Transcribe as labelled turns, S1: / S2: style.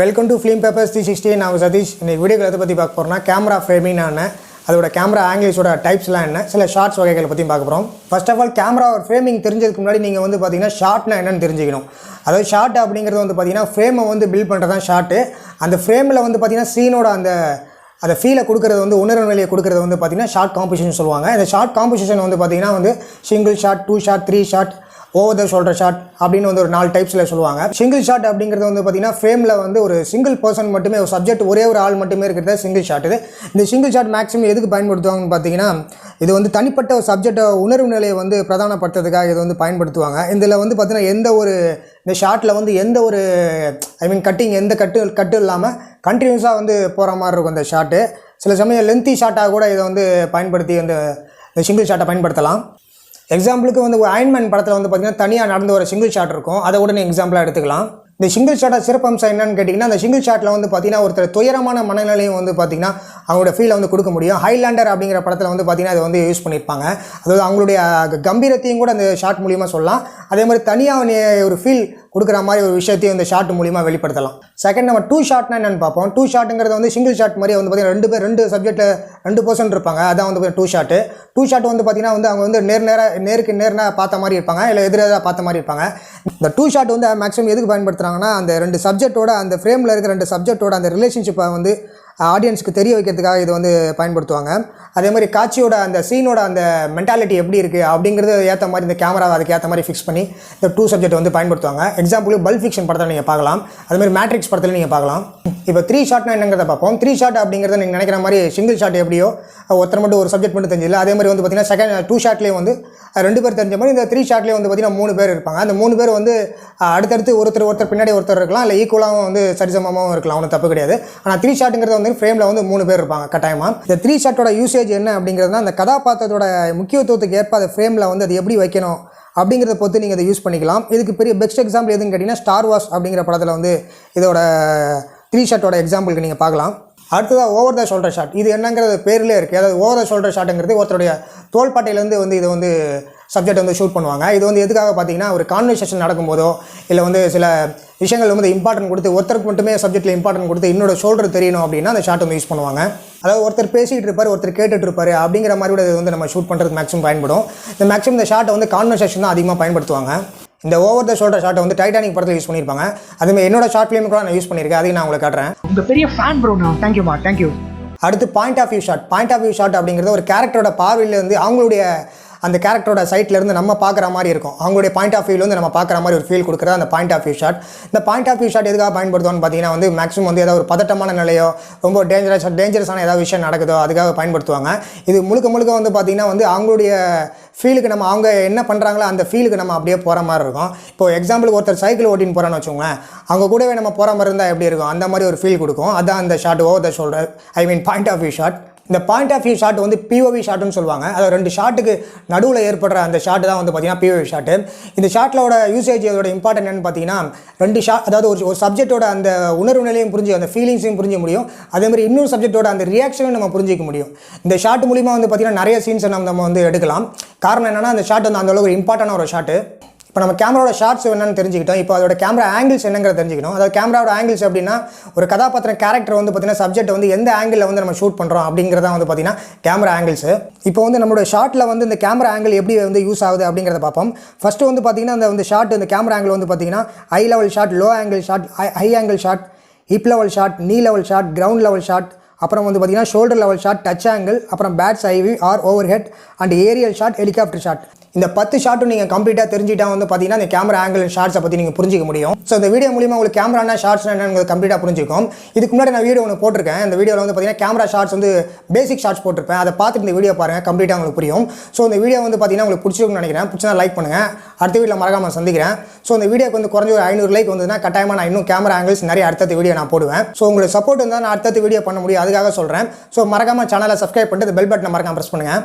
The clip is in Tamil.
S1: Welcome to Filmmakers 360. நான் சதீஷ். இந்த வீடியோவில் எதை பற்றி பார்க்க போகிறோம்னா கேமரா ஃப்ரேமிங் என்ன, அதோட கேமரா ஆங்கிள்ஸோட டைப்ஸ்லாம் என்ன, சில ஷார்ட்ஸ் வகைகளை பற்றி பார்க்க போகிறோம். ஃபர்ஸ்ட் ஆஃப் ஆல் கேமரா ஒரு ஃப்ரேமிங் தெரிஞ்சதுக்கு முன்னாடி நீங்கள் வந்து பார்த்தீங்கன்னா ஷார்ட்னா என்னன்னு தெரிஞ்சுக்கணும். அதாவது ஷார்ட் அப்படிங்கிறது வந்து பார்த்தீங்கன்னா ஃப்ரேமை வந்து பில்ட் பண்ணுறது தான் ஷார்ட்டு. அந்த ஃப்ரேமில் வந்து பார்த்தீங்கன்னா சீனோட அந்த ஃபீலை கொடுக்குறது வந்து உணர்வு நிலையை கொடுக்குறது வந்து பார்த்தீங்கன்னா ஷார்ட் காம்போசிஷன் சொல்லுவாங்க. இந்த ஷார்ட் காம்போசிஷன் வந்து பார்த்தீங்கன்னா வந்து single shot, 2 shot, 3 shot, over the shoulder shot அப்படின்னு வந்து ஒரு 4 டைப்ஸில் சொல்லுவாங்க. சிங்கிள் ஷாட் அப்படிங்கிறது வந்து பார்த்தீங்கன்னா ஃப்ரேமில் வந்து ஒரு சிங்கிள் பர்சன் மட்டுமே, ஒரு சப்ஜெக்ட் ஒரே ஒரு ஆள் மட்டுமே இருக்கிறது சிங்கிள் ஷாட். இந்த சிங்கிள் ஷாட் மேக்ஸிமம் எதுக்கு பயன்படுத்துவாங்கன்னு பார்த்தீங்கன்னா, இது வந்து தனிப்பட்ட ஒரு சப்ஜெக்டை உணர்வு நிலையை வந்து பிரதானப்படுத்துறதுக்காக இது வந்து பயன்படுத்துவாங்க. இதில் வந்து பார்த்தீங்கன்னா இந்த ஷாட்டில் வந்து எந்த ஒரு கட்டிங் எந்த கட்டு இல்லாமல் கண்டினியூஸாக வந்து போகிற மாதிரி இருக்கும் இந்த ஷாட்டு. சில சமயம் லென்த்தி ஷாட்டாக கூட இதை வந்து பயன்படுத்தி இந்த சிங்கிள் ஷாட்டை பயன்படுத்தலாம். எக்ஸாம்பிளுக்கு வந்து அயன்மேன் படத்தில் வந்து பார்த்திங்கன்னா தனியாக நடந்த ஒரு சிங்கிள் ஷாட் இருக்கும். அதை கூட நீங்கள் எக்ஸாம்பிளாக எடுத்துக்கலாம். இந்த சிங்கிள் ஷாட்டோட சிறப்பம்சம் என்னன்னு கேட்டிங்கன்னா, அந்த சிங்கிள் ஷாட்டில் வந்து பார்த்திங்கன்னா ஒருத்தர் துயரமான மனநிலையும் வந்து பார்த்திங்கன்னா அவங்களோட ஃபீலை வந்து கொடுக்க முடியும். ஹைலாண்டர் அப்படிங்கிற படத்தில் வந்து பார்த்திங்கன்னா அதை வந்து யூஸ் பண்ணியிருப்பாங்க. அதாவது அவங்களுடைய கம்பீரத்தையும் கூட அந்த ஷாட் மூலிமா சொல்லலாம். அதே மாதிரி தனியாக ஒரு ஃபீல் கொடுக்குற மாதிரி ஒரு விஷயத்தையும் இந்த ஷாட் மூலிமா வெளிப்படுத்தலாம். செகண்ட், நம்ம 2 ஷாட்னா என்னென்னு பார்ப்போம். 2 ஷாட்டுங்கிறது வந்து சிங்கிள் ஷாட் மாதிரி வந்து பார்த்திங்கன்னா ரெண்டு சப்ஜெக்ட்டில் 2% இருப்பாங்க. அதான் வந்து 2 ஷாட்டு. 2 ஷாட் வந்து பார்த்திங்கன்னா வந்து அவங்க வந்து நேருக்கு நேராக பார்த்த மாதிரி இருப்பாங்க, இல்லை எதிராக பார்த்த மாதிரி இருப்பாங்க. இந்த 2 ஷாட் வந்து மேக்ஸிமம் எதுக்கு பயன்படுத்துகிறாங்கன்னா, அந்த 2 சப்ஜெக்டோட அந்த ஃப்ரேமில் இருக்கிற 2 சப்ஜெக்டோட அந்த ரிலேஷன்ஷிப்பை வந்து ஆடியன்ஸுக்கு தெரிய வைக்கிறதுக்காக இது வந்து பயன்படுத்துவாங்க. அதே மாதிரி காட்சியோட அந்த சீனோட அந்த மென்டாலிட்டி எப்படி இருக்குது அப்படிங்கிறது ஏற்ற மாதிரி இந்த கேமராவை அதுக்கு ஏற்ற மாதிரி ஃபிக்ஸ் பண்ணி இந்த 2 சப்ஜெக்ட் வந்து பயன்படுத்துவாங்க. எக்ஸாம்பிள் பல்ப் ஃபிக்ஷன் படத்தில் நீங்கள் பார்க்கலாம், அதுமாதிரி மேட்ரிக்ஸ் படத்தில் நீங்கள் பார்க்கலாம். இப்போ 3 ஷாட்னா என்னங்கிறத பார்ப்போம். 3 ஷாட் அப்படிங்கிறத நீங்கள் நினைக்கிற மாதிரி சிங்கிள் ஷாட் எப்படியோ ஒருத்தர் மட்டும் ஒரு சப்ஜெக்ட் மட்டும் தெரிஞ்சில்லை, அதே மாதிரி வந்து பார்த்திங்கன்னா 2 ஷாட்லேயே வந்து 2 பேர் தெரிஞ்ச மாதிரி இந்த 3 ஷாட்லேயே வந்து பார்த்திங்கன்னா 3 பேர் இருப்பாங்க. அந்த 3 பேர் வந்து அடுத்தடுத்து ஒருத்தர் பின்னாடி ஒருத்தர் இருக்கலாம், இல்லை ஈக்குவலாகவும் வந்து சரிசமமாகவும் இருக்கலாம், ஒன்றும் தப்பு கிடையாது. ஆனால் 3 ஷாட்டுங்கிறது வந்து ஃப்ரேமில் வந்து 3 பேர் இருப்பாங்க கட்டாயமாக. இந்த 3 ஷாட்டோட யூசேஜ் என்ன அப்படிங்கிறது தான் அந்த கதாபாத்திரத்தோட முக்கியத்துவத்துக்கு ஏற்ப அந்த ஃப்ரேமில் வந்து அது எப்படி வைக்கணும் அப்படிங்கிறத பொறுத்து நீங்கள் அதை யூஸ் பண்ணிக்கலாம். இதுக்கு பெரிய பெஸ்ட் எக்ஸாம்பிள் எதுன்னு கேட்டிங்கன்னா, ஸ்டார் வார்ஸ் அப்படிங்கிற படத்தில் வந்து இதோட 3 ஷாட்டோட எக்ஸாம்பிளுக்கு நீங்கள் பார்க்கலாம். அடுத்ததாக ஓவர் த ஷோல்டர் ஷாட். இது என்னங்கிறது பேர்லேயே இருக்குது. அதாவது ஓவர் த ஷோல்டர் ஷாட்டுங்கிறது ஒருத்தருடைய தோள்பட்டையிலேருந்து வந்து இதை வந்து சப்ஜெக்ட் வந்து ஷூட் பண்ணுவாங்க. இது வந்து எதுக்காக பார்த்தீங்கன்னா, ஒரு கான்வர்சேஷன் நடக்கும்போதோ இல்லை வந்து சில விஷயங்கள் வந்து இம்பார்ட்டன்ட் கொடுத்து ஒருத்தருக்கு மட்டுமே சப்ஜெக்ட்டில் இம்பார்ட்டன்ட் கொடுத்து இன்னொரு ஷோல்டர் தெரியணும் அப்படின்னா அந்த ஷாட் வந்து யூஸ் பண்ணுவாங்க. அதாவது ஒருத்தர் பேசிகிட்டு இருப்பார், ஒருத்தர் கேட்டுட்டு இருப்பார் அப்படிங்கிற மாதிரி கூட இது வந்து நம்ம ஷூட் பண்ணுறதுக்கு மேக்ஸிமம் பயன்படும். இந்த ஷாட்டை வந்து கான்வர்சேஷன் தான் அதிகமாக பயன்படுத்துவாங்க. இந்த ஓவர் த ஷோல்டர் ஷாட்டை வந்து டைட்டானிக் படத்தில் யூஸ் பண்ணியிருப்பாங்க. அதுமாதிரி என்னோட ஷார்ட் ஃபிலிம் கூட நான் யூஸ் பண்ணியிருக்கேன், அதையும் நான் உங்களுக்கு காட்டுறேன்.
S2: உங்கள் பெரிய ஃபேன் ப்ரோ. நான் தேங்க்யூமா, தேங்க்யூ.
S1: அடுத்து point of view shot. Point of view shot அப்படிங்கிறது ஒரு கேரக்டரோட பார்வையிலேருந்து அவங்களுடைய அந்த கேரக்டரோட சைட்லேருந்து நம்ம பார்க்குற மாதிரி இருக்கும். அவங்களுடைய பாயிண்ட் ஆஃப் வியூலேருந்து நம்ம பார்க்குற மாதிரி ஒரு ஃபீல் கொடுக்குறது அந்த பாயிண்ட் ஆஃப் வியூ ஷாட். இந்த பாயிண்ட் ஆஃப் வியூ ஷாட் எதுக்காக பயன்படுத்துவோம்னு பார்த்தீங்கன்னா வந்து மேக்ஸிமம் வந்து ஏதாவது ஒரு பதட்டமான நிலையோ ரொம்ப டேஞ்சரஸான ஏதாவது விஷயம் நடக்குதோ அதுக்காக பயன்படுத்துவாங்க. இது முழுக்க வந்து பார்த்திங்கன்னா வந்து அவங்களுடைய ஃபீலுக்கு நம்ம அவங்க என்ன பண்ணுறாங்களோ அந்த ஃபீலுக்கு நம்ம அப்படியே போகிற மாதிரி இருக்கும். இப்போ எக்ஸாம்பிளுக்கு ஒருத்தர் சைக்கிள் ஓட்டின்னு போகிறான்னு வச்சுக்கோங்களேன், அவங்க கூடவே நம்ம போகிற மாதிரி இருந்தால் எப்படி இருக்கும், அந்த மாதிரி ஒரு ஃபீல் கொடுக்கும். அதுதான் அந்த shot over the shoulder, point of view shot. இந்த பாயிண்ட் ஆஃப் வியூ ஷாட் வந்து பிஓவி ஷாட்டுன்னு சொல்லுவாங்க. அதாவது 2 ஷாட்டுக்கு நடுவில் ஏற்படுற அந்த ஷாட்டு தான் வந்து பார்த்திங்கன்னா பிஓவி ஷாட்டு. இந்த ஷாட்டோட யூசேஜ் அதோட இம்பார்ட்டன்ட் என்னன்னு பார்த்தீங்கன்னா, 2 ஷாட், அதாவது ஒரு சப்ஜெக்டோட அந்த உணர்வு நிலையும் புரிஞ்சு அந்த ஃபீலிங்ஸையும் புரிஞ்ச முடியும். அதேமாதிரி இன்னொரு சப்ஜெக்டோட அந்த ரியாக்ஷனும் நம்ம புரிஞ்சிக்க முடியும். இந்த ஷாட் மூலிமா வந்து பார்த்திங்கன்னா நிறைய சீன்ஸை நம்ம வந்து எடுக்கலாம். காரணம் என்னென்னா, அந்த ஷாட் வந்து அந்தளவுக்கு ஒரு இம்பார்ட்டண்டான ஒரு ஷாட்டு. இப்போ நம்ம கேமராவோட ஷார்ட்ஸ் என்னென்னு தெரிஞ்சுக்கிட்டோம். இப்போ அதோட கேமரா ஆங்கிள்ஸ் என்னங்கிறத தெரிஞ்சுக்கணும். அதாவது கேமராவோட ஆங்கிள்ஸ் அப்படின்னா, ஒரு கதாபாத்திரம் கேரக்டர் வந்து பார்த்திங்கன்னா சப்ஜெக்ட் வந்து எந்த ஆங்கிளில் வந்து நம்ம ஷூட் பண்ணுறோம் அப்படிங்கிறத வந்து பார்த்திங்கன்னா கேமரா ஆங்கிள்ஸு. இப்போ வந்து நம்மளோட ஷாட்டில் வந்து இந்த கேமரா ஆங்கிள் எப்படி வந்து யூஸ் ஆகுது அப்படிங்கிறத பார்ப்போம். ஃபஸ்ட்டு வந்து பார்த்திங்கன்னா அந்த ஷாட், இந்த கேமரா ஆங்கிள் வந்து பார்த்திங்கன்னா high level shot, low angle shot, high angle shot, hip level shot, knee level shot, ground level shot, அப்புறம் வந்து பார்த்திங்கன்னா shoulder level shot, Dutch angle, அப்புறம் bird's eye or overhead and aerial shot, helicopter shot. இந்த 10 ஷாட்டும் நீங்கள் கம்ப்ளீட்டாக தெரிஞ்சுட்டா வந்து பார்த்தீங்கன்னா இந்த கேமரா ஆங்கிள் ஷார்ட்ஸை பற்றி நீங்கள் புரிஞ்சிக்க முடியும். ஸோ இந்த வீடியோ மூலிமா உங்களுக்கு கேமரானா ஷார்ட்ஸ் என்னன்னு கம்ப்ளீட்டாக புரிஞ்சிக்கும். இதுக்கு முன்னாடி நான் வீடியோ ஒன்று போட்டிருக்கேன். இந்த வீடியோவில் வந்து பார்த்தீங்கன்னா கேமரா ஷார்ட்ஸ் வந்து பேசிக் ஷார்ட்ஸ் போட்டிருப்பேன். அதை பார்த்துட்டு இந்த வீடியோ பாருங்கள், கம்ப்ளீட்டாக உங்களுக்கு புரியும். ஸோ இந்த வீடியோ வந்து பார்த்தீங்கன்னா உங்களுக்கு பிடிச்சிருக்குன்னு நினைக்கிறேன். பிடிச்சா லைக் பண்ணுங்கள். அடுத்த வீடியோவில் மறக்காமல் சந்திக்கிறேன். ஸோ இந்த வீடியோக்கு வந்து குறைஞ்ச ஒரு 500 லைக் வந்ததுன்னா கட்டாயமாக நான் இன்னும் கேமரா ஆங்கிள்ஸ் நிறைய அடுத்த வீடியோ நான் போடுவேன். ஸோ உங்களுக்கு சப்போர்ட் இருந்தால் நான் அடுத்த வீடியோ பண்ண முடியும், அதுக்காக சொல்கிறேன். ஸோ மறக்காமல் சேனலை சப்ஸ்கிரைப் பண்ணிட்டு பெல் பட்டனை மறக்காமல் ப்ரெஸ் பண்ணுங்கள்.